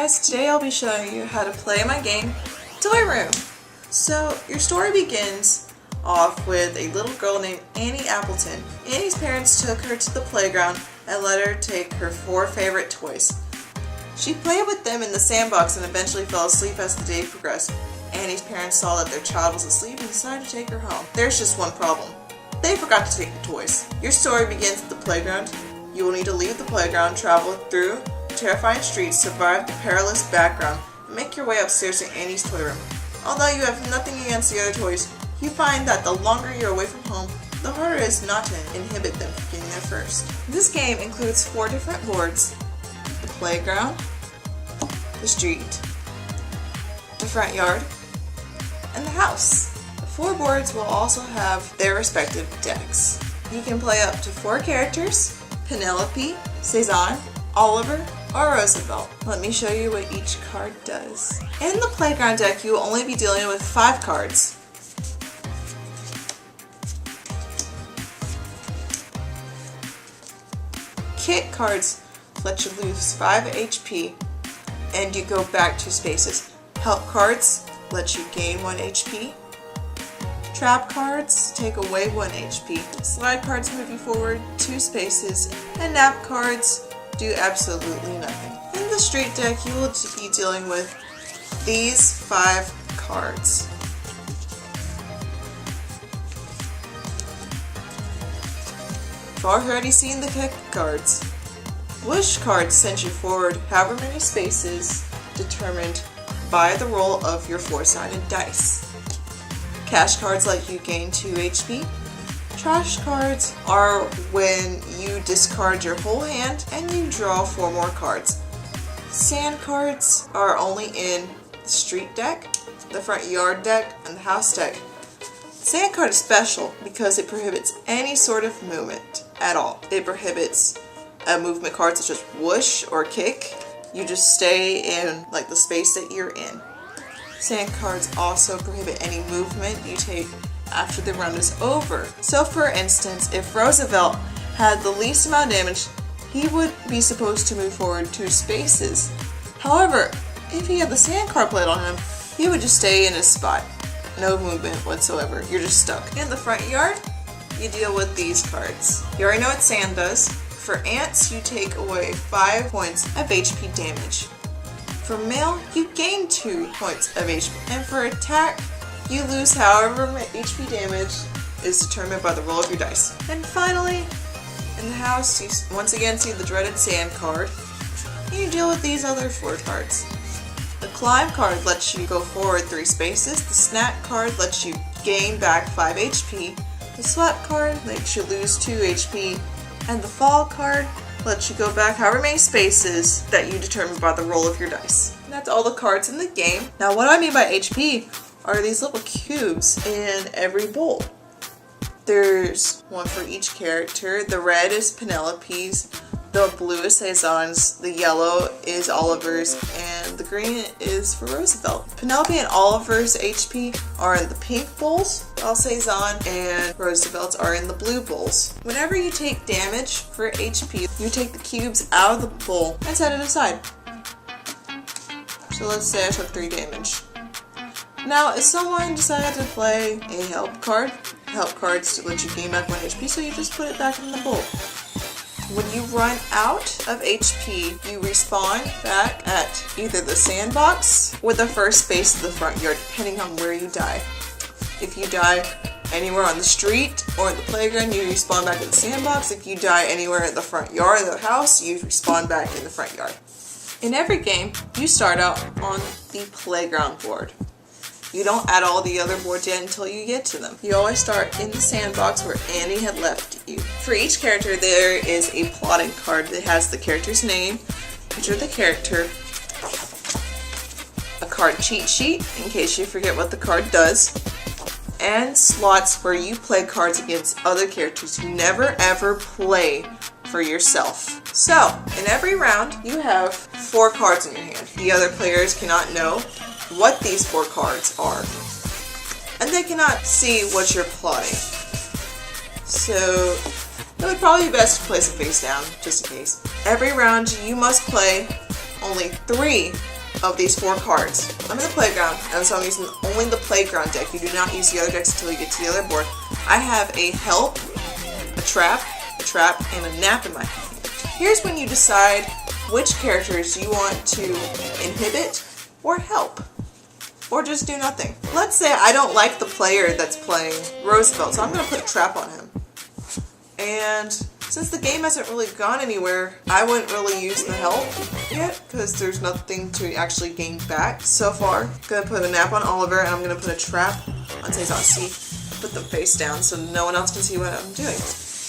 guys, today I'll be showing you how to play my game, Toy Room. So your story begins off with a little girl named Annie Appleton. Annie's parents took her to the playground and let her take her 4 favorite toys. She played with them in the sandbox and eventually fell asleep as the day progressed. Annie's parents saw that their child was asleep and decided to take her home. There's just one problem. They forgot to take the toys. Your story begins at the playground. You will need to leave the playground, travel through terrifying streets, survive the perilous background, and make your way upstairs to Annie's toy room. Although you have nothing against the other toys, you find that the longer you're away from home, the harder it is not to inhibit them from getting there first. This game includes 4 different boards: the playground, the street, the front yard, and the house. The 4 boards will also have their respective decks. You can play up to 4 characters: Penelope, Cezanne, Oliver, or Roosevelt. Let me show you what each card does. In the playground deck, you will only be dealing with 5 cards. Kit cards let you lose 5 HP and you go back 2 spaces. Help cards let you gain 1 HP. Trap cards take away 1 HP. Slide cards move you forward 2 spaces. And nap cards do absolutely nothing. In the street deck, you will be dealing with these 5 cards. You've already seen the kick cards. Wish cards send you forward however many spaces determined by the roll of your 4-sided dice. Cash cards let you gain 2 HP. Trash cards are when you discard your whole hand and you draw 4 more cards. Sand cards are only in the street deck, the front yard deck, and the house deck. Sand card is special because it prohibits any sort of movement at all. It prohibits a movement card such as whoosh or kick. You just stay in like the space that you're in. Sand cards also prohibit any movement you take after the round is over. So for instance, if Roosevelt had the least amount of damage, he would be supposed to move forward 2 spaces. However, if he had the sand card played on him, he would just stay in his spot. No movement whatsoever. You're just stuck. In the front yard, you deal with these cards. You already know what sand does. For ants, you take away 5 points of HP damage. For mail, you gain 2 points of HP. And for attack, you lose however HP damage is determined by the roll of your dice. And finally, in the house, you once again see the dreaded sand card. And you deal with these other 4 cards. The climb card lets you go forward 3 spaces. The snack card lets you gain back 5 HP. The swap card lets you lose 2 HP. And the fall card lets you go back however many spaces that you determine by the roll of your dice. And that's all the cards in the game. Now what I mean by HP are these little cubes in every bowl. There's one for each character. The red is Penelope's, the blue is Cezanne's, the yellow is Oliver's, and the green is for Roosevelt. Penelope and Oliver's HP are in the pink bowls, while Cezanne and Roosevelt's are in the blue bowls. Whenever you take damage for HP, you take the cubes out of the bowl and set it aside. So let's say I took 3 damage. Now, if someone decided to play a help card, help cards to let you gain back 1 HP, so you just put it back in the bowl. When you run out of HP, you respawn back at either the sandbox or the first space of the front yard, depending on where you die. If you die anywhere on the street or in the playground, you respawn back at the sandbox. If you die anywhere in the front yard of the house, you respawn back in the front yard. In every game, you start out on the playground board. You don't add all the other boards yet until you get to them. You always start in the sandbox where Annie had left you. For each character, there is a plotting card that has the character's name, picture of the character, a card cheat sheet in case you forget what the card does, and slots where you play cards against other characters. You never ever play for yourself. So, in every round, you have 4 cards in your hand. The other players cannot know what these 4 cards are, and they cannot see what you're plotting. So it would probably be best to place it face down, just in case. Every round you must play only 3 of these 4 cards. I'm in the playground, and so I'm using only the playground deck. You do not use the other decks until you get to the other board. I have a help, a trap, and a nap in my hand. Here's when you decide which characters you want to inhibit or help, or just do nothing. Let's say I don't like the player that's playing Roosevelt, so I'm going to put a trap on him. And since the game hasn't really gone anywhere, I wouldn't really use the help yet because there's nothing to actually gain back so far. I'm going to put a nap on Oliver, and I'm going to put a trap on Cezanne. See, put them face down so no one else can see what I'm doing.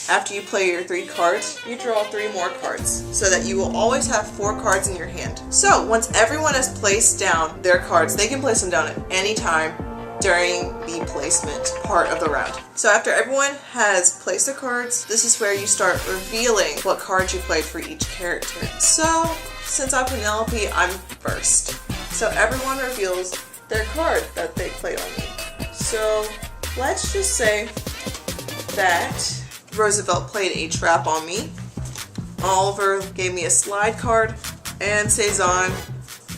After you play your 3 cards, you draw 3 more cards so that you will always have 4 cards in your hand. So once everyone has placed down their cards, they can place them down at any time during the placement part of the round. So after everyone has placed their cards, this is where you start revealing what cards you played for each character. So since I'm Penelope, I'm first. So everyone reveals their card that they played on me. So let's just say that Roosevelt played a trap on me, Oliver gave me a slide card, and Cezanne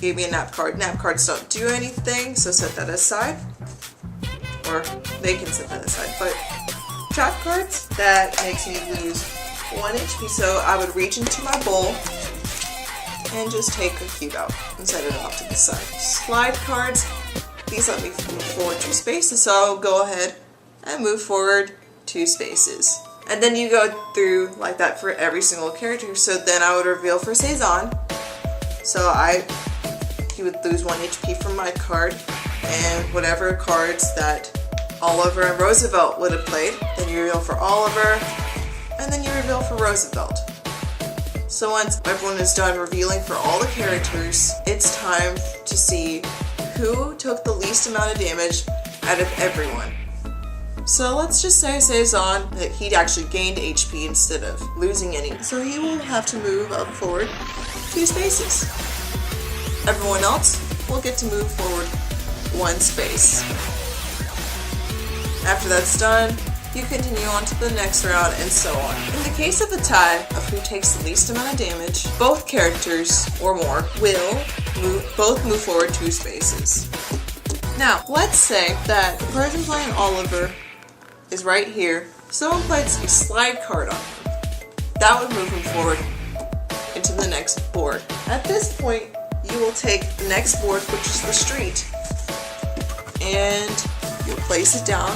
gave me a nap card. Nap cards don't do anything, so set that aside. Or they can set that aside. But trap cards, that makes me lose 1 HP, so I would reach into my bowl and just take a cube out and set it off to the side. Slide cards, these let me move forward 2 spaces, so I'll go ahead and move forward 2 spaces. And then you go through like that for every single character. So then I would reveal for Cezanne. So he would lose 1 HP from my card, and whatever cards that Oliver and Roosevelt would have played, then you reveal for Oliver, and then you reveal for Roosevelt. So once everyone is done revealing for all the characters, it's time to see who took the least amount of damage out of everyone. So let's just say Cezanne that he'd actually gained HP instead of losing any. So he will have to move up forward 2 spaces. Everyone else will get to move forward 1 space. After that's done, you continue on to the next round and so on. In the case of a tie of who takes the least amount of damage, both characters or more will both move forward 2 spaces. Now, let's say that the person playing Oliver is right here. Someone plays a slide card on him. That would move him forward into the next board. At this point, you will take the next board, which is the street, and you'll place it down,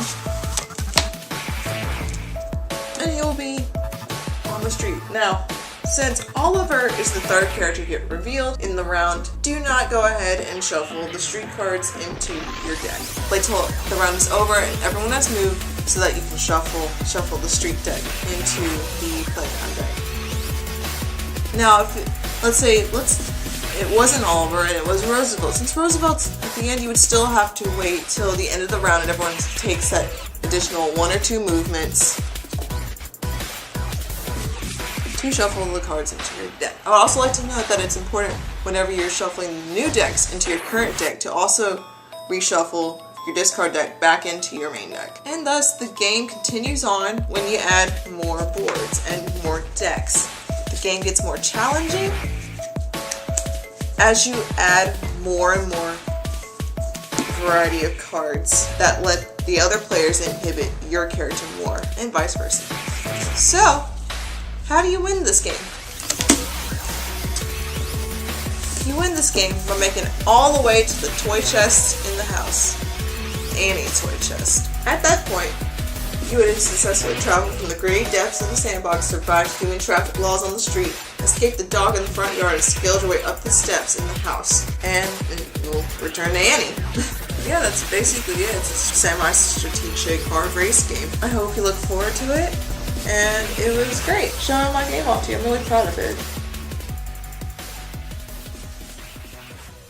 and you'll be on the street. Now, since Oliver is the 3rd character to get revealed in the round, do not go ahead and shuffle the street cards into your deck. Wait till the round is over and everyone has moved so that you can shuffle the street deck into the playground deck. Now, let's say it wasn't Oliver and it was Roosevelt. Since Roosevelt's at the end, you would still have to wait till the end of the round and everyone takes that additional 1 or 2 movements to shuffle the cards into your deck. I would also like to note that it's important whenever you're shuffling new decks into your current deck to also reshuffle your discard deck back into your main deck. And thus the game continues on when you add more boards and more decks. The game gets more challenging as you add more and more variety of cards that let the other players inhibit your character more, and vice versa. So, how do you win this game? You win this game by making it all the way to the toy chest in the house. Any toy chest. At that point, you would have successfully traveled from the gray depths of the sandbox, survived human traffic laws on the street, escaped the dog in the front yard, and scaled your way up the steps in the house. And you'll return to Annie. Yeah, that's basically it. It's a semi-strategic hard race game. I hope you look forward to it. And it was great showing my game off to you. I'm really proud of it.